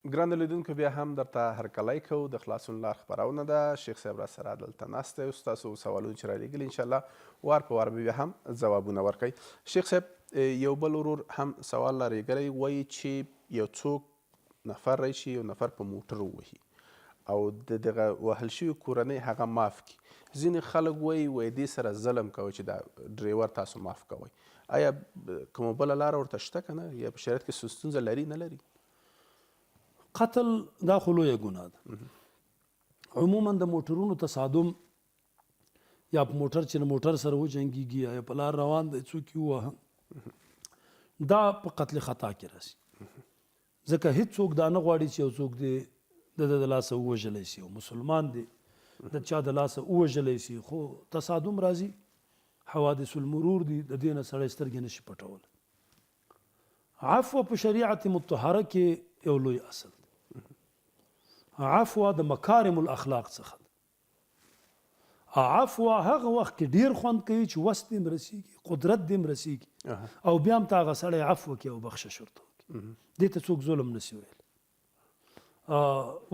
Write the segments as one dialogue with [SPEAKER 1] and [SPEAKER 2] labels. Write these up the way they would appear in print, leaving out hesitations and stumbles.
[SPEAKER 1] ګرانو لیدونکو بیا هم درته هرکلی کوو د خلاصون لار خپرونه ده. شیخ صاحب راسره دلته ناست دی. ستاسو سوالونه چې رالیږلي انشاءالله وار په وار به بیا هم ځوابونه ورکوئ. شیخ صاحب یو بل ورور هم سوال رالیږلی وایي چې یو څوک نفر راشي یو نفر په موټر ووهي او د دغه وهل شوي کورنۍ هغه معاف کړي. ځینې خلک وایي دې سره ظلم کوي چې دا ډریور تاسو معاف کوئ. آیا کومه بله لاره ورته شته که نه یا په شریعت کې ستونزه لري نه لري؟
[SPEAKER 2] قتل دا خو لویه ګناه ده. عموما د موټرونو تصادم یا په موټر چې له موټر سره وجنګېږي یا په لار روان دی څوک یې ووهه دا په قتل خطا کې راځي. ځکه هېڅوک دا نه غواړي چې یو څوک دی د لاسه ووژلی سي او مسلمان دی د چا د لاسه ووژلی سي خو تصادم راځي حوادث المرور دي د دې نه سړی سترګې نشي پټولی. عفو په شریعت مطهره کې یو لوی اصل دی. عفو د مکارم الاخلاق څخه ده. عفو هغه وخت کې ډیر خوند کوي چې وس دې هم رسیږي قدرت دې هم رسیږي او بیا هم ته هغه سړی عفو کوي او بخشش ورته وکړي. دې ته څوک ظلم نشي ویلی.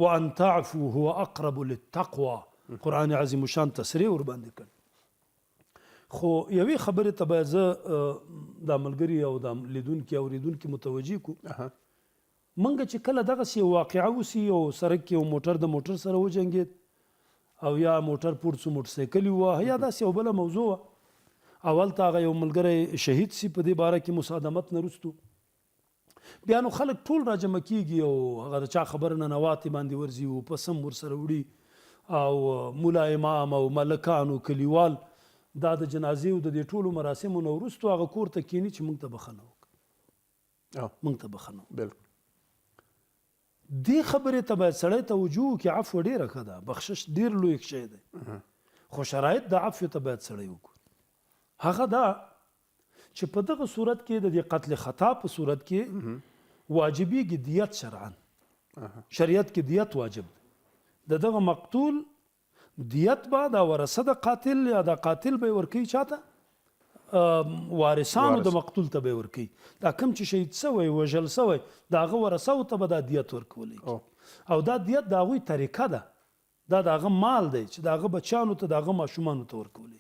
[SPEAKER 2] وان تعفو هو اقرب للتقوى قرآن عظیم شان تصریح ورباندې کړ. خو یوې خبرې ته باید زه دا ملګري او دا لیدونکي اورېدونکي متوجه کړو. منګه چې کله دغسې یو واقعه وسي یو سړک کې یو موټر د موټر سره وجنګېد او یا موټر پورت سو موټرسایکل وواهه یا داسې یو بله موضوع وه اول ته هغه یو ملګری شهید سي په دې باره کې مصادمت نه وروستو بیا نو خلک ټول راجمع کېږي او هغه د چا خبره ننواتې باندې ورځي او پسم ورسره وړي او مولا امام او ملکان او کلیوال دا د جنازې او د دې ټولو مراسمو نه وروستو هغه کور ته کښېني چې موږ ته بخښنه وکړه. موږ ته بخښنه
[SPEAKER 1] بالکل.
[SPEAKER 2] دې خبرې ته باید سړی توجه وکړي. عفو ډېره ښه ده بخشش ډېر لوی شی دی خو شرایط د عفو ته باید سړی وګوري. هغه دا چې په دغه صورت کې د دې قتل خطا په صورت کې واجبېږي دیت شرعا. شریعت کې دیت واجب دی. د دغه مقتول دیت به دا ورثه د قاتل یا د قاتل به یې ورکوي چاته وارثانو د مقتول ته به یې ورکوي. دا کوم چې شهید سوی وژل سوی د هغه ورثهو ته به دا دیت ورکولی او دا دیت د هغوی طریقه ده. دا د هغه مال دی چې د هغه بچیانو ته د هغه ماشومانو ته ورکولی.